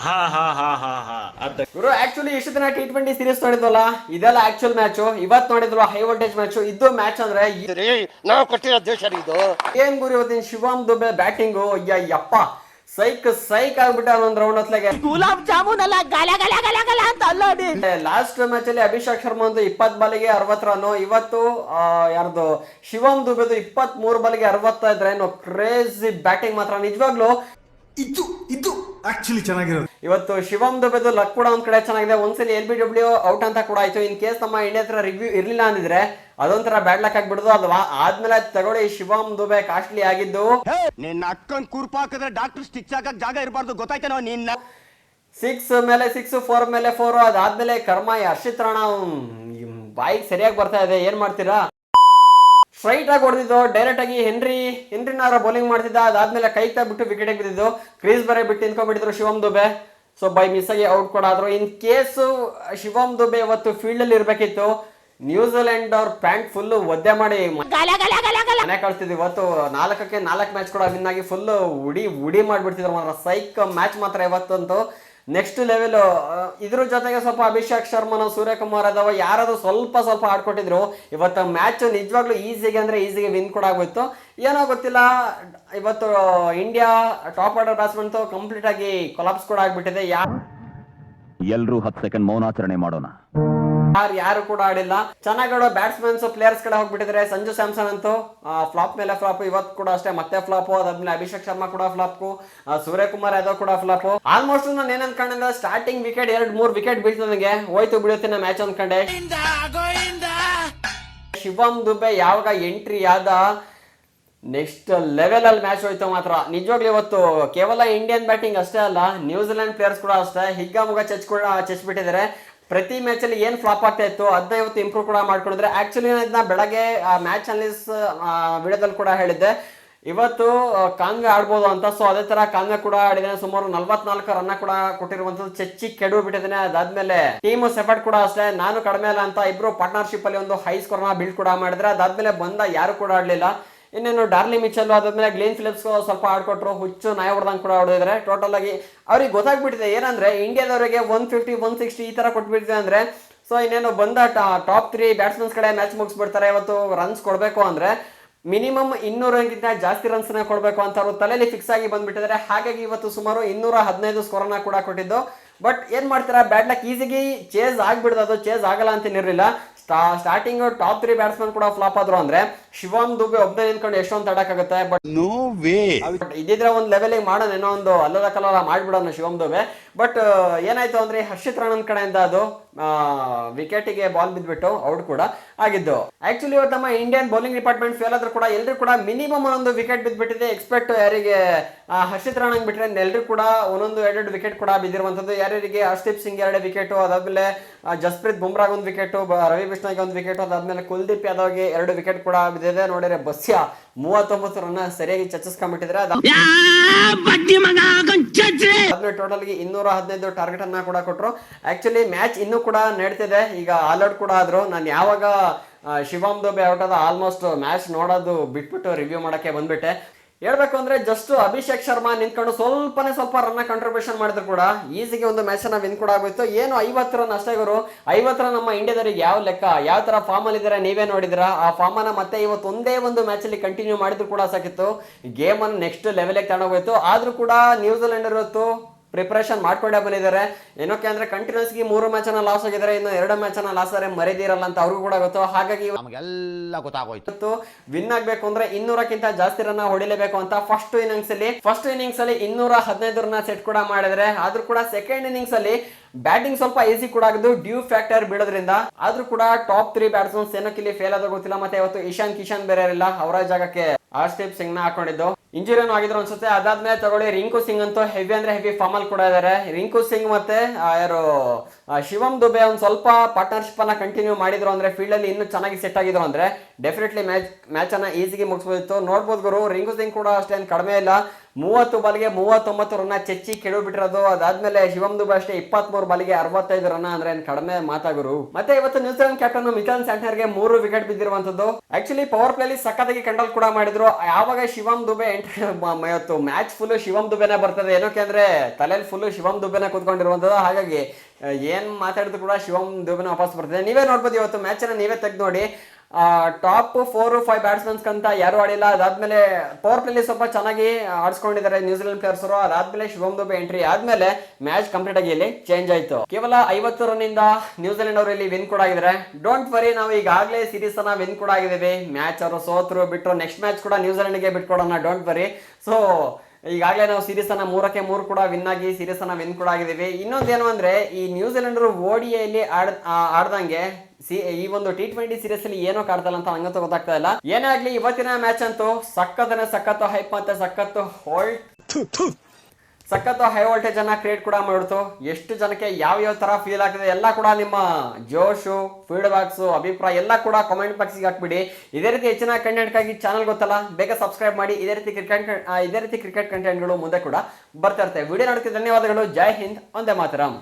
ಹಾ ಹಾ ಹಾ ಹಾ ಹಾ ಅದ ಗುರು ಆಕ್ಚುಲಿ ಇಷ್ಟು ದಿನ T20 ಸೀರೀಸ್ ನೋಡಿದ್ವಲ್ಲ, ಇದೆಲ್ಲ ಆಕ್ಚುಲ್ ಮ್ಯಾಚ್. ಇವತ್ತು ನೋಡಿದ್ವಲ್ಲ ಹೈ ವೋಲ್ಟೇಜ್ ಮ್ಯಾಚ್. ಇದು ಮ್ಯಾಚ್ ಅಂದ್ರೆ ನಾವು ಕೊಟ್ಟಿರೋ ದೇಶ ಇದು. ಏನ್ ಗುರು ಇವತ್ತಿನ ಶಿವಮ್ ದುಬೆ ಬ್ಯಾಟಿಂಗು, ಯಪ್ಪ ಸೈಕ್ ಸೈಕ್ ಆಗ್ಬಿಟ್ಟ ಒಂದ್ ರೌಂಡ್ ಹೊತ್ಲಾಗೆ. ಗುಲಾಬ್ ಜಾಮೂನ್ ಅಲ್ಲ, ಗಲ ಗಲ ಗಲ ಗಲ ಅಂತ ಅಲ್ಲಾಡಿ. ಲಾಸ್ಟ್ ಮ್ಯಾಚ್ ಅಲ್ಲಿ ಅಭಿಷೇಕ್ ಶರ್ಮಾ ಒಂದು 20 ಬಾಲಿಗೆ 60 ರನ್. ಇವತ್ತು ಯಾರ್ದು ಶಿವಮ್ ದುಬೆದು 23 ಬಾಲಿಗೆ 60 ಇದ್ರೆ ಕ್ರೇಜಿ ಬ್ಯಾಟಿಂಗ್ ಮಾತ್ರ ನಿಜವಾಗ್ಲು. ಇದು ಆಕ್ಚುಲಿ ಚೆನ್ನಾಗಿರೋದು. ಇವತ್ತು ಶಿವಮ್ ದುಬೆದು ಲಕ್ ಕೂಡ ಒಂದ್ ಕಡೆ ಚೆನ್ನಾಗಿದೆ. ಒಂದ್ಸಲಿ LBW ಔಟ್ ಅಂತ ಕೂಡ ಆಯ್ತು. ಇನ್ ಕೇಸ್ ನಮ್ಮ ಇಂಡಿಯಾ ಹತ್ರ ರಿವ್ಯೂ ಇರ್ಲಿಲ್ಲ ಅಂದಿದ್ರೆ ಅದೊಂಥರ ಬ್ಯಾಡ್ ಲಕ್ ಆಗ್ಬಿಡುದು ಅಲ್ವಾ. ಆದ್ಮೇಲೆ ತಗೊಳ್ಳಿ ಶಿವಮ್ ದುಬೆ ಕಾಸ್ಟ್ಲಿ ಆಗಿದ್ದು. ನಿನ್ನ ಅಕ್ಕನ್ ಕೂರ್ಪಾಕಿದ್ರೆ ಡಾಕ್ಟರ್ ಸ್ಟಿಚ್ ಹಾಕಕ್ ಜಾಗ ಇರಬಾರ್ದು, ಗೊತ್ತಾಯ್ತೇನೋ ನಿನ್ನ. 6 ಮೇಲೆ 6, 4 ಮೇಲೆ 4. ಅದಾದ್ಮೇಲೆ ಕರ್ಮ ಹರ್ಷಿತ್ ರಾಣಾ ಬಾಯಿಗೆ ಸರಿಯಾಗಿ ಬರ್ತಾ ಇದೆ, ಏನ್ ಮಾಡ್ತೀರಾ. ಸ್ಟ್ರೈಟ್ ಆಗಿ ಹೊಡೆದಿದ್ದು ಡೈರೆಕ್ಟ್ ಆಗಿ ಹೆನ್ರಿನಾರ ಬೌಲಿಂಗ್ ಮಾಡ್ತಿದ್ದ. ಅದಾದ್ಮೇಲೆ ಕೈ ಬಿಟ್ಟು ವಿಕೆಟ್ ಬಿದ್ದಿದ್ದು. ಕ್ರೀಸ್ ಬರೇ ಬಿಟ್ಟು ನಿಂತ್ಕೊಂಡ್ಬಿಟ್ಟಿದ್ರು Shivam Dube. So by miss ಆಗಿ ಔಟ್ ಕೂಡ ಆದ್ರು. ಇನ್ ಕೇಸ್ ಶಿವಮ್ ದುಬೆ ಇವತ್ತು ಫೀಲ್ಡ್ ಅಲ್ಲಿ ಇರ್ಬೇಕಿತ್ತು, ನ್ಯೂಜಿಲೆಂಡ್ ಅವ್ರ ಪ್ಯಾಂಟ್ ಫುಲ್ ಒದ್ದೆ ಮಾಡಿ ಮನೆ ಕಳ್ತಿದ್ವಿ. ಇವತ್ತು 4ಕ್ಕೆ 4 ಮ್ಯಾಚ್ ಕೂಡ ವಿನ್ ಆಗಿ ಫುಲ್ ಉಡಿ ಮಾಡ್ಬಿಡ್ತಿದ್ರು ಮಾತ್ರ. ಸೈಕ್ ಮ್ಯಾಚ್ ಮಾತ್ರ ಇವತ್ತಂತೂ ನೆಕ್ಸ್ಟ್ ಲೆವೆಲ್. ಇದ್ರ ಜೊತೆಗೆ ಸ್ವಲ್ಪ ಅಭಿಷೇಕ್ ಶರ್ಮಾ, ಸೂರ್ಯಕುಮಾರ್ ಅದಾವ ಯಾರಾದ್ರೂ ಸ್ವಲ್ಪ ಆಡ್ಕೊಟ್ಟಿದ್ರು. ಇವತ್ತು ಮ್ಯಾಚ್ ನಿಜವಾಗ್ಲೂ ಈಸಿಗೆ ವಿನ್ ಕೂಡ ಆಗೋಯ್ತು. ಏನೋ ಗೊತ್ತಿಲ್ಲ, ಇವತ್ತು India top order batsman complete ಆಗಿ ಕೊಲಾಪ್ಸ್ ಕೂಡ ಆಗ್ಬಿಟ್ಟಿದೆ. ಎಲ್ರೂ 10 ಸೆಕೆಂಡ್ ಮೌನಾಚರಣೆ ಮಾಡೋಣ. ಯಾರು ಕೂಡ ಆಡಿಲ್ಲ. ಚೆನ್ನಾಗಿ ಆಡೋ ಬ್ಯಾಟ್ಸ್ಮನ್ಸ್ ಪ್ಲೇಯರ್ಸ್ ಕಡೆ ಹೋಗ್ಬಿಟ್ಟಿದ್ರೆ. ಸಂಜು ಸ್ಯಾಮ್ಸನ್ ಅಂತೂ ಫ್ಲಾಪ್ ಮೇಲೆ ಫ್ಲಾಪ್. ಇವತ್ತು ಕೂಡ ಅಷ್ಟೇ ಮತ್ತೆ ಫ್ಲಾಪ್. ಅದಾದ್ಮೇಲೆ ಅಭಿಷೇಕ್ ಶರ್ಮಾ ಕೂಡ ಫ್ಲಾಪ್. ಸೂರ್ಯಕುಮಾರ್ ಯಾದವ್ ಕೂಡ ಫ್ಲಾಪ್. ಆಲ್ಮೋಸ್ಟ್ ನಾನು ಏನ್ ಅನ್ಕೊಂಡೆ, ಸ್ಟಾರ್ಟಿಂಗ್ ವಿಕೆಟ್ 2-3 ವಿಕೆಟ್ ಬೀಳ್ತು ನನಗೆ, ಹೋಯ್ತು ಬಿಡುತ್ತೆ ಮ್ಯಾಚ್ ಅನ್ಕೊಂಡೆ. ಶಿವಮ್ ದುಬೆ ಯಾವಾಗ ಎಂಟ್ರಿ ಆದ ನೆಕ್ಸ್ಟ್ ಲೆವೆಲ್ ಅಲ್ಲಿ ಮ್ಯಾಚ್ ಹೋಯ್ತು ಮಾತ್ರ. ನಿಜವಾಗ್ಲೂ ಇವತ್ತು ಕೇವಲ ಇಂಡಿಯನ್ ಬ್ಯಾಟಿಂಗ್ ಅಷ್ಟೇ ಅಲ್ಲ, ನ್ಯೂಜಿಲೆಂಡ್ ಪ್ಲೇಯರ್ಸ್ ಕೂಡ ಅಷ್ಟೇ ಹಿಗ್ಗಾಮುಗ ಚಚ್ಬಿಟ್ಟಿದ್ದಾರೆ. ಪ್ರತಿ ಮ್ಯಾಚ್ ಅಲ್ಲಿ ಏನ್ ಫ್ಲಾಪ್ ಆಗ್ತಾ ಇತ್ತು ಅದನ್ನ ಇವತ್ತು ಇಂಪ್ರೂವ್ ಕೂಡ ಮಾಡ್ಕೊಂಡಿದ್ರೆ. ಆಕ್ಚುಲಿ ಇದನ್ನ ಬೆಳಗ್ಗೆ ಮ್ಯಾಚ್ ಅನಲಿಸ್ ವಿಡಿಯೋದಲ್ಲಿ ಕೂಡ ಹೇಳಿದ್ದೆ, ಇವತ್ತು ಕಾಂಗ ಆಡ್ಬೋದು ಅಂತ. ಸೊ ಅದೇ ತರ ಕಾಂಗ ಕೂಡ ಆಡಿದಾನೆ. ಸುಮಾರು 44 ರನ್ ಕೂಡ ಕೊಟ್ಟಿರುವಂತದ್ದು, ಚೆಚ್ಚಿ ಕೆಡು ಬಿಟ್ಟಿದ್ದಾನೆ. ಅದಾದ್ಮೇಲೆ ಟೀಮ್ ಸೆಪರೇಟ್ ಕೂಡ ಅಷ್ಟೇ, ನಾನು ಕಡಿಮೆ ಅಲ್ಲ ಅಂತ ಇಬ್ರು ಪಾರ್ಟ್ನರ್ಶಿಪ್ ಅಲ್ಲಿ ಒಂದು ಹೈ ಸ್ಕೋರ್ ನ ಬಿಲ್ಡ್ ಕೂಡ ಮಾಡಿದ್ರೆ. ಅದಾದ್ಮೇಲೆ ಬಂದ ಯಾರು ಕೂಡ ಆಡ್ಲಿಲ್ಲ. ಇನ್ನೇನು ಡಾರ್ಲಿ ಮಿಚೆಲ್, ಅದಾದ್ಮೇಲೆ ಗ್ಲೇನ್ ಫಿಲಿಪ್ಸ್ ಸ್ವಲ್ಪ ಆಡ್ಕೊಟ್ರು. ಹುಚ್ಚು ನಾಯ ಹೊಡೆದಂಗೆ ಕೂಡ ಹೊಡೆದಿದ್ರೆ. ಟೋಟಲ್ ಆಗಿ ಅವ್ರಿಗೆ ಗೊತ್ತಾಗ್ಬಿಟ್ಟಿದೆ ಏನಂದ್ರೆ ಇಂಡಿಯಾದವರಿಗೆ 150, 160 ಈ ತರ ಕೊಟ್ಬಿಟ್ಟಿದೆ ಅಂದ್ರೆ. ಸೊ ಇನ್ನೇನು ಬಂದ ಟಾಪ್ 3 ಬ್ಯಾಟ್ಸ್ಮನ್ಸ್ ಕಡೆ ಮ್ಯಾಚ್ ಮುಗಿಸ್ಬಿಡ್ತಾರೆ. ಇವತ್ತು ರನ್ಸ್ ಕೊಡ್ಬೇಕು ಅಂದ್ರೆ ಮಿನಿಮಮ್ 200 ಜಾಸ್ತಿ ರನ್ಸ್ ನ ಕೊಡ್ಬೇಕು ಅಂತ ಅವರು ತಲೆಯಲ್ಲಿ ಫಿಕ್ಸ್ ಆಗಿ ಬಂದ್ಬಿಟ್ಟಿದ್ದಾರೆ. ಹಾಗಾಗಿ ಇವತ್ತು ಸುಮಾರು 215 ಸ್ಕೋರನ್ನ ಕೂಡ ಕೊಟ್ಟಿದ್ದು. ಬಟ್ ಏನ್ ಮಾಡ್ತೀರಾ, ಬ್ಯಾಡ್ ಲಕ್ ಈಸಿಗೆ ಚೇಸ್ ಆಗ್ಬಿಡ್ದು. ಅದು ಚೇಸ್ ಆಗಲ್ಲ ಅಂತೇನಿರಲಿಲ್ಲ. ಸ್ಟಾರ್ಟಿಂಗ್ ಟಾಪ್ 3 ಬ್ಯಾಟ್ಸ್ಮನ್ ಕೂಡ ಫ್ಲಾಪ್ ಆದ್ರು ಅಂದ್ರೆ ಶಿವಮ್ ದುಬೆ ಒಬ್ಬನೇ ನಿಂತ್ಕೊಂಡು ಎಷ್ಟೊಂದು ತಡಕಾಗುತ್ತೆ. ಬಟ್ ನೋ ವೇ ಇದಿದ್ರೆ ಒಂದು ಲೆವೆಲಿಗೆ ಮಾಡೋಣ, ಏನೋ ಒಂದು ಅಲ್ಲದ ಕಲ್ಲ ಮಾಡ್ಬಿಡೋಣ ಶಿವಮ್ ದುಬೆ. ಬಟ್ ಏನಾಯ್ತು ಅಂದ್ರೆ ಹರ್ಷಿತ್ ರಾಣನ್ ಕಡೆಯಿಂದ ಅದು ವಿಕೆಟಿಗೆ ಬಾಲ್ ಬಿದ್ಬಿಟ್ಟು ಔಟ್ ಕೂಡ ಆಗಿದ್ದು. ಆಕ್ಚುಲಿ ಇವತ್ತು ನಮ್ಮ ಇಂಡಿಯನ್ ಬೌಲಿಂಗ್ ಡಿಪಾರ್ಟ್ಮೆಂಟ್ ಫೇಲ್ ಆದ್ರೂ ಕೂಡ ಎಲ್ರು ಕೂಡ ಮಿನಿಮಮ್ ಒಂದು ವಿಕೆಟ್ ಬಿದ್ಬಿಟ್ಟಿದೆ. ಎಕ್ಸ್ಪೆಕ್ಟ್ ಯಾರಿಗೆ ಹರ್ಷಿತ್ ರಾಣನ್ ಬಿಟ್ರೆ ಎಲ್ರು ಕೂಡ 1-2 ವಿಕೆಟ್ ಕೂಡ ಬಿದ್ದಿರುವಂತದ್ದು. ಯಾರಿಗೆ ಹರ್ಷದೀಪ್ ಸಿಂಗ್ 2 ವಿಕೆಟ್, ಅದಾದ್ಮೇಲೆ ಜಸ್ಪ್ರೀತ್ ಬುಮ್ರಾಗ್ 1 ವಿಕೆಟ್, ರವಿ ಬಿಷ್ಣಾಯ್ಗೆ 1 ವಿಕೆಟ್, ಅದಾದ್ಮೇಲೆ ಕುಲ್ದೀಪ್ ಯಾದವ್ಗೆ 2 ವಿಕೆಟ್ ಕೂಡ ಬಿದ್ದಿದೆ. ನೋಡಿದ್ರೆ ಬಸ್ಯ 39 ರನ್ ಸರಿಯಾಗಿ ಚಚ್ಚಿಸ್ಕೊಂಡ್ಬಿಟ್ಟಿದ್ರೆ. ಟೋಟಲ್ 215 ಟಾರ್ಗೆಟ್ ಅನ್ನ ಕೂಡ ಕೊಟ್ರು. ಆಕ್ಚುಲಿ ಮ್ಯಾಚ್ ಇನ್ನೂ ಕೂಡ ನಡೀತಿದೆ. ಈಗ ಆಲ್ ಔಟ್ ಕೂಡ ಆದ್ರು. ನಾನು ಯಾವಾಗ ಶಿವಮ್ ದುಬೆ ಔಟ್ ಆದ ಆಲ್ಮೋಸ್ಟ್ ಮ್ಯಾಚ್ ನೋಡೋದು ಬಿಟ್ಬಿಟ್ಟು ರಿವ್ಯೂ ಮಾಡಕ್ಕೆ ಬಂದ್ಬಿಟ್ಟೆ. ಹೇಳ್ಬೇಕು ಅಂದ್ರೆ ಜಸ್ಟ್ ಅಭಿಷೇಕ್ ಶರ್ಮಾ ನಿಂತ್ಕೊಂಡು ಸ್ವಲ್ಪ ರನ್ ಕಾಂಟ್ರಿಬ್ಯೂಷನ್ ಮಾಡಿದ್ರು ಕೂಡ ಈಸಿಗೆ ಒಂದು ಮ್ಯಾಚ್ ಅನ್ನ ವಿನ್ ಕೂಡ ಆಗೋಯ್ತು. ಏನು 50 ರನ್ ಅಷ್ಟೇ ಗುರು. 50 ರನ್ ನಮ್ಮ ಇಂಡಿಯಾದವರಿಗೆ ಯಾವ ಲೆಕ್ಕ, ಯಾವ ತರ ಫಾರ್ಮ್ ಅಲ್ಲಿ ಇದಾರೆ ನೀವೇ ನೋಡಿದ್ರ. ಆ ಫಾರ್ಮ್ ಅನ್ನ ಮತ್ತೆ ಇವತ್ತು ಒಂದೇ ಒಂದು ಮ್ಯಾಚ್ ಅಲ್ಲಿ ಕಂಟಿನ್ಯೂ ಮಾಡಿದ್ರು ಕೂಡ ಸಾಕಿತ್ತು. ಗೇಮ್ ಅನ್ನು ನೆಕ್ಸ್ಟ್ ಲೆವೆಲ್ ತಗೊಂಡೋಗೋಯ್ತು. ಆದ್ರೂ ಕೂಡ ನ್ಯೂಜಿಲೆಂಡ್ ಇವತ್ತು ಪ್ರಿಪರೇಷನ್ ಮಾಡ್ಕೊಂಡೇ ಬಂದಿದ್ದಾರೆ. ಏನಕ್ಕೆ ಅಂದ್ರೆ ಕಂಟಿನ್ಯೂಸ್ 3 ಮ್ಯಾಚ್ ಅನ್ನ ಲಾಸ್ ಆಗಿದ್ದಾರೆ. ಇನ್ನು 2 ಮ್ಯಾಚ್ ಅನ್ನ ಲಾಸ್ ಆದರೆ ಮರೆದಿರಲ್ಲ ಅಂತ ಅವ್ರಿಗೂ ಕೂಡ ಗೊತ್ತು. ಹಾಗಾಗಿ ನಮಗೆಲ್ಲ ಗೊತ್ತಾಗೋಯ್ತು, ವಿನ್ ಆಗ್ಬೇಕು ಅಂದ್ರೆ 200ಕ್ಕಿಂತ ಜಾಸ್ತಿ ರನ್ ಹೊಡಿಲೇಬೇಕು ಅಂತ. ಫಸ್ಟ್ ಇನ್ನಿಂಗ್ಸ್ ಅಲ್ಲಿ 215 ರನ್ ಸೆಟ್ ಕೂಡ ಮಾಡಿದ್ರೆ. ಆದ್ರೂ ಕೂಡ ಸೆಕೆಂಡ್ ಇನ್ನಿಂಗ್ಸ್ ಅಲ್ಲಿ ಬ್ಯಾಟಿಂಗ್ ಸ್ವಲ್ಪ ಈಸಿ ಕೂಡ ಆಗಿದ್ದು ಡ್ಯೂ ಫ್ಯಾಕ್ಟರ್ ಬೀಳೋದ್ರಿಂದ. ಆದ್ರೂ ಕೂಡ ಟಾಪ್ 3 ಬ್ಯಾಟ್ಸ್ಮನ್ಸ್ ಏನಕ್ಕೆ ಇಲ್ಲಿ ಫೇಲ್ ಆದ್ರೂ ಗೊತ್ತಿಲ್ಲ. ಮತ್ತೆ ಇವತ್ತು ಇಶಾನ್ ಕಿಶನ್ ಬೇರೆ ಇರಲಿಲ್ಲ, ಅವರ ಜಾಗಕ್ಕೆ ಹರ್ಷದೀಪ್ ಸಿಂಗ್ ನ ಹಾಕೊಂಡಿದ್ದು. ಇಂಜುರಿನೂ ಆಗಿದ್ರು ಅನ್ಸುತ್ತೆ. ಅದಾದ್ಮೇಲೆ ತಗೊಳ್ಳಿ ರಿಂಕು ಸಿಂಗ್ ಅಂತೂ ಹೆವಿ ಅಂದ್ರೆ ಹೆವಿ ಫಾರ್ಮ್ ಅಲ್ಲಿ ಕೂಡ ಇದಾರೆ. ರಿಂಕು ಸಿಂಗ್ ಮತ್ತೆ ಯಾರು ಶಿವಮ್ ದುಬೆ ಒಂದ್ ಸ್ವಲ್ಪ ಪಾರ್ಟ್ನರ್ಶಿಪ್ ಅನ್ನ ಕಂಟಿನ್ಯೂ ಮಾಡಿದ್ರು ಅಂದ್ರೆ ಫೀಲ್ಡ್ ಅಲ್ಲಿ ಇನ್ನೂ ಚೆನ್ನಾಗಿ ಸೆಟ್ ಆಗಿದ್ರು ಅಂದ್ರೆ ಡೆಫಿನೆಟ್ಲಿ ಮ್ಯಾಚ್ ಅನ್ನ ಈಸಿಗೆ ಮುಗಿಸಬಹುದು. ನೋಡ್ಬೋದು ಗುರು, ರಿಂಕು ಸಿಂಗ್ ಕೂಡ ಅಷ್ಟೇನು ಕಡಿಮೆ ಇಲ್ಲ. 30 ಬಾಲ್ಗೆ 39 ರನ್ ಚೆಚ್ಚಿ ಕೆಡು ಬಿಟ್ಟಿರೋದು. ಅದಾದ್ಮೇಲೆ ಶಿವಮ್ ದುಬೆ ಅಷ್ಟೇ 23 ಬಾಲ್ಗೆ 65 ರನ್ ಅಂದ್ರೆ ಏನ್ ಕಡಿಮೆ ಮಾತಾಗುರು. ಮತ್ತೆ ಇವತ್ತು ನ್ಯೂಜಿಲೆಂಡ್ ಕ್ಯಾಪ್ಟನ್ ಮಿಚೆಲ್ ಸ್ಯಾಂಟ್ನರ್ಗೆ 3 ವಿಕೆಟ್ ಬಿದ್ದಿರುವಂತದ್ದು. ಆಕ್ಚುಲಿ ಪವರ್ ಪ್ಲೇ ಅಲ್ಲಿ ಸಖತ್ತಾಗಿ ಕಂಟ್ರೋಲ್ ಕೂಡ ಮಾಡಿದ್ರು. ಯಾವಾಗ ಶಿವಮ್ ದುಬೆ ಎಂಟ್ರಿ ಇವತ್ತು ಮ್ಯಾಚ್ ಫುಲ್ ಶಿವಮ್ ದುಬೆನೇ ಬರ್ತದೆ. ಏನಕ್ಕೆ ಅಂದ್ರೆ ತಲೆಯಲ್ಲಿ ಫುಲ್ ಶಿವಮ್ ದುಬೆನೇ ಕೂತ್ಕೊಂಡಿರುವಂಥದ್ದು. ಹಾಗಾಗಿ ಏನ್ ಮಾತಾಡಿದ್ರು ಕೂಡ ಶಿವಮ್ ದುಬೆನೇ ವಾಪಸ್ ಬರ್ತದೆ. ನೀವೇ ನೋಡ್ಬೋದು ಇವತ್ತು ಮ್ಯಾಚ್ ಅನ್ನ ನೀವೇ ತೆಗೆದು ನೋಡಿ. ಟಾಪ್ 4-5 ಬ್ಯಾಟ್ಸ್ಮನ್ಸ್ ಅಂತ ಯಾರು ಆಡಿಲ್ಲ. ಅದಾದ್ಮೇಲೆ ಪವರ್ ಪ್ಲೇಲಿ ಸ್ವಲ್ಪ ಚೆನ್ನಾಗಿ ಆಡಿಸ್ಕೊಂಡಿದ್ದಾರೆ ನ್ಯೂಜಿಲೆಂಡ್ ಪ್ಲೇಯರ್ಸ್. ಅದಾದ್ಮೇಲೆ ಶಿವಮ್ ದುಬೆ ಎಂಟ್ರಿ ಆದ್ಮೇಲೆ ಮ್ಯಾಚ್ ಕಂಪ್ಲೀಟ್ ಆಗಿ ಇಲ್ಲಿ ಚೇಂಜ್ ಆಯ್ತು. ಕೇವಲ 50 ರನ್ ಇಂದ ನ್ಯೂಜಿಲೆಂಡ್ ಅವರು ಇಲ್ಲಿ ವಿನ್ ಕೂಡ ಆಗಿದ್ದಾರೆ. ಡೋಂಟ್ ವರಿ, ನಾವು ಈಗಾಗಲೇ ಸೀರೀಸ್ ಅನ್ನ ವಿನ್ ಕೂಡ ಆಗಿದ್ದೀವಿ. ಮ್ಯಾಚ್ ಅವರು ಸೋತ್ರು ಬಿಟ್ರು, ನೆಕ್ಸ್ಟ್ ಮ್ಯಾಚ್ ಕೂಡ ನ್ಯೂಜಿಲೆಂಡ್ಗೆ ಬಿಟ್ಕೊಡೋಣ, ಡೋಂಟ್ ವರಿ. ಸೊ ಈಗಾಗಲೇ ನಾವು ಸೀರೀಸ್ ಅನ್ನ 3-3 ಕೂಡ ವಿನ್ ಆಗಿ ಸೀರೀಸ್ ಅನ್ನ ವಿನ್ ಕೂಡ ಆಗಿದ್ದೀವಿ. ಇನ್ನೊಂದೇನು ಅಂದ್ರೆ ಈ ನ್ಯೂಜಿಲೆಂಡರು ಓಡಿಯಲ್ಲಿ ಆಡ್ದಂಗೆ ಈ ಒಂದು T20 ಸೀರೀಸ್ ಅಲ್ಲಿ ಏನೋ ಕಾಡ್ತಲ್ಲ ಅಂತ ನಂಗಂತೂ ಗೊತ್ತಾಗ್ತಾ ಇಲ್ಲ. ಏನೇ ಆಗ್ಲಿ ಇವತ್ತಿನ ಮ್ಯಾಚ್ ಅಂತೂ ಸಖತ್ತು ಹೈಪ್ ಮತ್ತೆ ಸಖತ್ತು ಹೈ ವೋಲ್ಟೇಜ್ ಅನ್ನ ಕ್ರಿಯೇಟ್ ಕೂಡ ಮಾಡಿತು. ಎಷ್ಟು ಜನಕ್ಕೆ ಯಾವ ತರ ಫೀಲ್ ಆಗ್ತದೆ ಎಲ್ಲ ಕೂಡ ನಿಮ್ಮ ಜೋಶು, ಫೀಡ್ಬ್ಯಾಕ್ಸ್, ಅಭಿಪ್ರಾಯ ಎಲ್ಲ ಕೂಡ ಕಾಮೆಂಟ್ ಬಾಕ್ಸ್ಗೆ ಹಾಕ್ಬಿಡಿ. ಇದೇ ರೀತಿ ಹೆಚ್ಚಿನ ಕಂಟೆಂಟ್ಗಾಗಿ ಚಾನಲ್ ಗೊತ್ತಲ್ಲ, ಬೇಗ ಸಬ್ಸ್ಕ್ರೈಬ್ ಮಾಡಿ. ಇದೇ ರೀತಿ ಕ್ರಿಕೆಟ್ ಕಂಟೆಂಟ್ಗಳು ಮುಂದೆ ಕೂಡ ಬರ್ತಾ ಇರ್ತವೆ. ವಿಡಿಯೋ ನೋಡೋಕ್ಕೆ ಧನ್ಯವಾದಗಳು. ಜೈ ಹಿಂದ್, ಒಂದೇ ಮಾತರಂ.